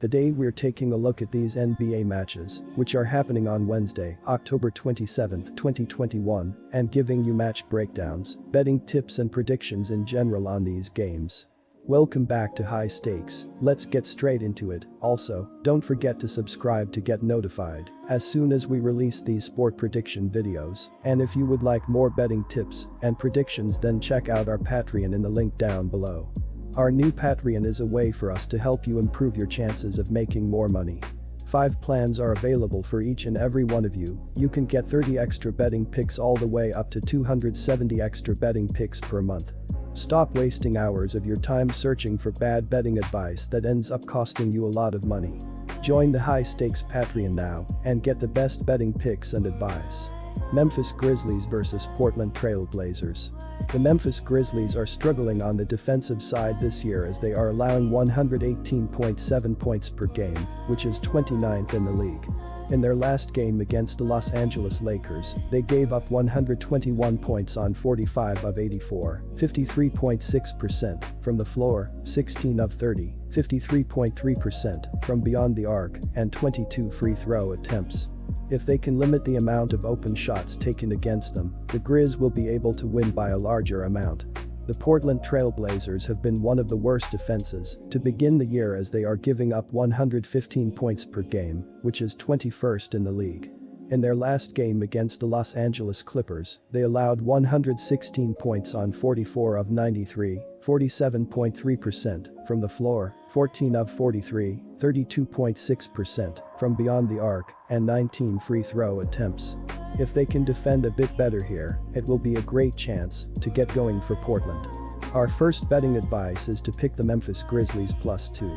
Today we're taking a look at these NBA matches, which are happening on Wednesday, October 27, 2021, and giving you match breakdowns, betting tips and predictions in general on these games. Welcome back to High Stakes, let's get straight into it. Also, don't forget to subscribe to get notified as soon as we release these sport prediction videos. And if you would like more betting tips and predictions, then check out our Patreon in the link down below. Our new Patreon is a way for us to help you improve your chances of making more money. 5 plans are available for each and every one of you. You can get 30 extra betting picks all the way up to 270 extra betting picks per month. Stop wasting hours of your time searching for bad betting advice that ends up costing you a lot of money. Join the High Stakes Patreon now and get the best betting picks and advice. Memphis Grizzlies vs Portland Trail Blazers. The Memphis Grizzlies are struggling on the defensive side this year as they are allowing 118.7 points per game, which is 29th in the league. In their last game against the Los Angeles Lakers, they gave up 121 points on 45 of 84, 53.6% from the floor, 16 of 30, 53.3% from beyond the arc, and 22 free throw attempts. If they can limit the amount of open shots taken against them, the Grizz will be able to win by a larger amount. The Portland Trail Blazers have been one of the worst defenses to begin the year as they are giving up 115 points per game, which is 21st in the league. In their last game against the Los Angeles Clippers, they allowed 116 points on 44 of 93, 47.3% from the floor, 14 of 43, 32.6% from beyond the arc, and 19 free throw attempts. If they can defend a bit better here, it will be a great chance to get going for Portland. Our first betting advice is to pick the Memphis Grizzlies +2.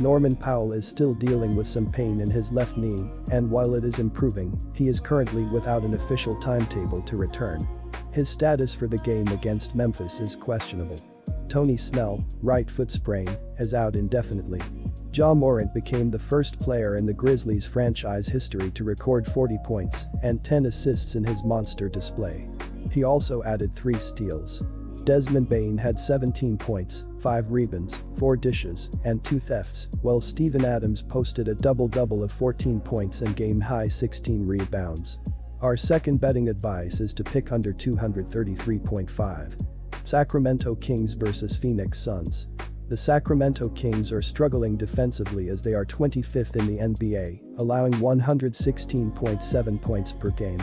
Norman Powell is still dealing with some pain in his left knee, and while it is improving, he is currently without an official timetable to return. His status for the game against Memphis is questionable. Tony Snell, right foot sprain, is out indefinitely. Ja Morant became the first player in the Grizzlies franchise history to record 40 points and 10 assists in his monster display. He also added 3 steals. Desmond Bane had 17 points, 5 rebounds, 4 dishes, and 2 thefts, while Steven Adams posted a double-double of 14 points and game-high 16 rebounds. Our second betting advice is to pick under 233.5. Sacramento Kings vs Phoenix Suns. The Sacramento Kings are struggling defensively as they are 25th in the NBA, allowing 116.7 points per game.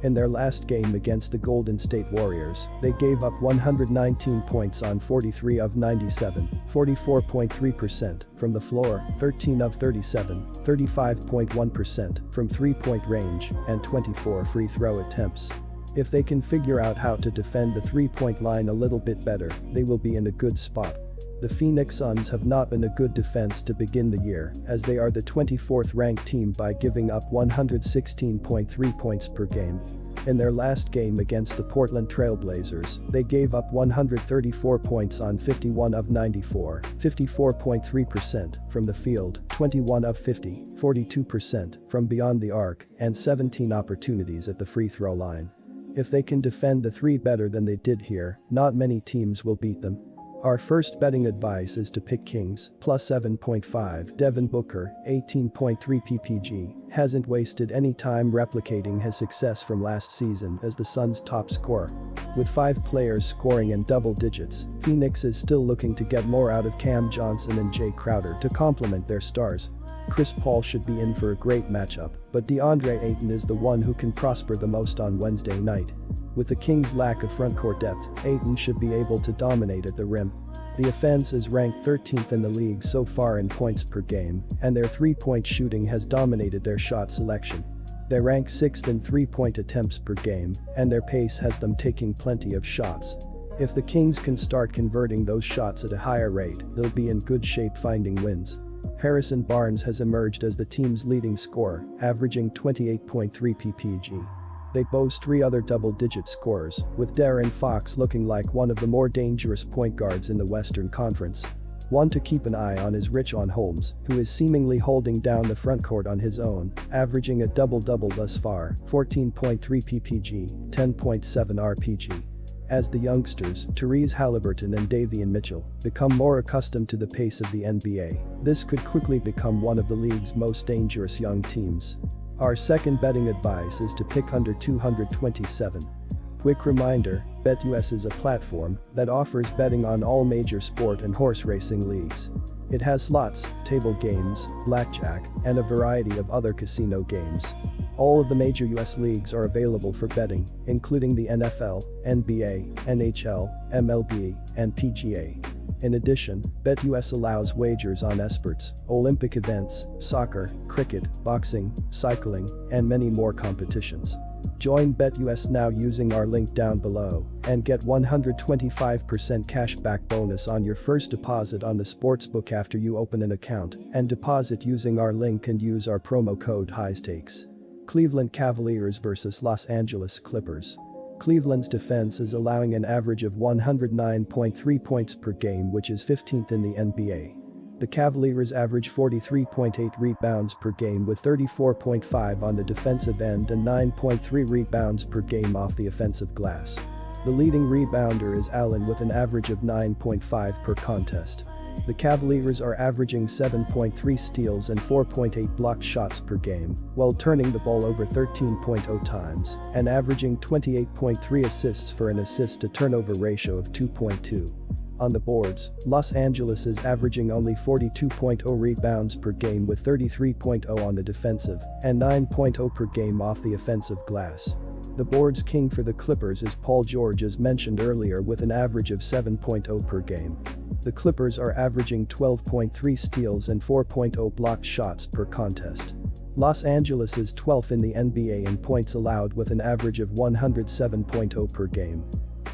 In their last game against the Golden State Warriors, they gave up 119 points on 43 of 97, 44.3% from the floor, 13 of 37, 35.1% from three-point range, and 24 free throw attempts. If they can figure out how to defend the three-point line a little bit better, they will be in a good spot. The Phoenix Suns have not been a good defense to begin the year, as they are the 24th ranked team by giving up 116.3 points per game. In their last game against the Portland Trail Blazers, they gave up 134 points on 51 of 94, 54.3% from the field, 21 of 50, 42% from beyond the arc, and 17 opportunities at the free throw line. If they can defend the three better than they did here, not many teams will beat them. Our first betting advice is to pick Kings +7.5. Devin Booker, 18.3 ppg, hasn't wasted any time replicating his success from last season as the Suns' top scorer. With 5 players scoring in double digits, Phoenix is still looking to get more out of Cam Johnson and Jay Crowder to complement their stars. Chris Paul should be in for a great matchup, but DeAndre Ayton is the one who can prosper the most on Wednesday night. With the Kings' lack of frontcourt depth, Ayton should be able to dominate at the rim. The offense is ranked 13th in the league so far in points per game, and their three-point shooting has dominated their shot selection. They rank 6th in three-point attempts per game, and their pace has them taking plenty of shots. If the Kings can start converting those shots at a higher rate, they'll be in good shape finding wins. Harrison Barnes has emerged as the team's leading scorer, averaging 28.3 ppg. They boast 3 other double-digit scorers, with De'Aaron Fox looking like one of the more dangerous point guards in the Western Conference. One to keep an eye on is Richaun Holmes, who is seemingly holding down the frontcourt on his own, averaging a double-double thus far, 14.3 ppg, 10.7 rpg. As the youngsters, Therese Halliburton and Davion Mitchell, become more accustomed to the pace of the NBA, this could quickly become one of the league's most dangerous young teams. Our second betting advice is to pick under 227. Quick reminder, BetUS is a platform that offers betting on all major sport and horse racing leagues. It has slots, table games, blackjack, and a variety of other casino games. All of the major US leagues are available for betting, including the NFL, NBA, NHL, MLB, and PGA. In addition, BetUS allows wagers on esports, Olympic events, soccer, cricket, boxing, cycling, and many more competitions. Join BetUS now using our link down below and get 125% cashback bonus on your first deposit on the sportsbook after you open an account and deposit using our link and use our promo code HIGHSTAKES. Cleveland Cavaliers vs Los Angeles Clippers. Cleveland's defense is allowing an average of 109.3 points per game, which is 15th in the NBA. The Cavaliers average 43.8 rebounds per game with 34.5 on the defensive end and 9.3 rebounds per game off the offensive glass. The leading rebounder is Allen with an average of 9.5 per contest. The Cavaliers are averaging 7.3 steals and 4.8 blocked shots per game, while turning the ball over 13.0 times and averaging 28.3 assists for an assist-to-turnover ratio of 2.2. On the boards, Los Angeles is averaging only 42.0 rebounds per game with 33.0 on the defensive and 9.0 per game off the offensive glass. The boards king for the Clippers is Paul George, as mentioned earlier, with an average of 7.0 per game. The Clippers are averaging 12.3 steals and 4.0 blocked shots per contest. Los Angeles is 12th in the NBA in points allowed with an average of 107.0 per game.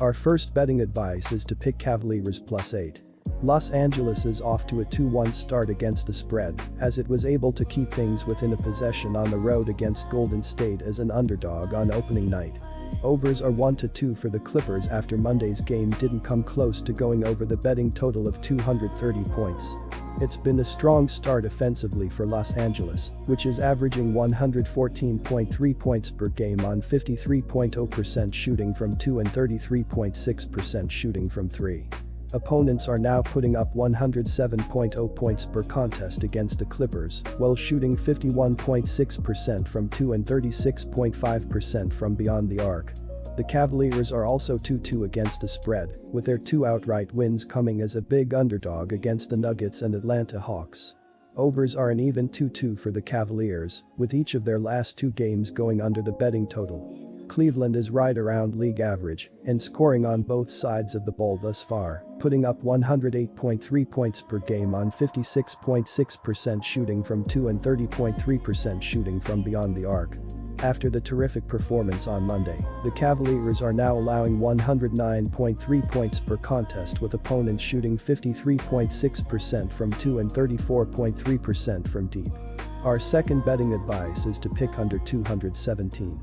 Our first betting advice is to pick Cavaliers +8. Los Angeles is off to a 2-1 start against the spread, as it was able to keep things within a possession on the road against Golden State as an underdog on opening night. Overs are 1-2 for the Clippers after Monday's game didn't come close to going over the betting total of 230 points. It's been a strong start offensively for Los Angeles, which is averaging 114.3 points per game on 53.0% shooting from 2 and 33.6% shooting from 3. Opponents are now putting up 107.0 points per contest against the Clippers, while shooting 51.6% from 2 and 36.5% from beyond the arc. The Cavaliers are also 2-2 against the spread, with their 2 outright wins coming as a big underdog against the Nuggets and Atlanta Hawks. Overs are an even 2-2 for the Cavaliers, with each of their last 2 games going under the betting total. Cleveland is right around league average in scoring on both sides of the ball thus far, putting up 108.3 points per game on 56.6% shooting from 2 and 30.3% shooting from beyond the arc. After the terrific performance on Monday, the Cavaliers are now allowing 109.3 points per contest, with opponents shooting 53.6% from 2 and 34.3% from deep. Our second betting advice is to pick under 217.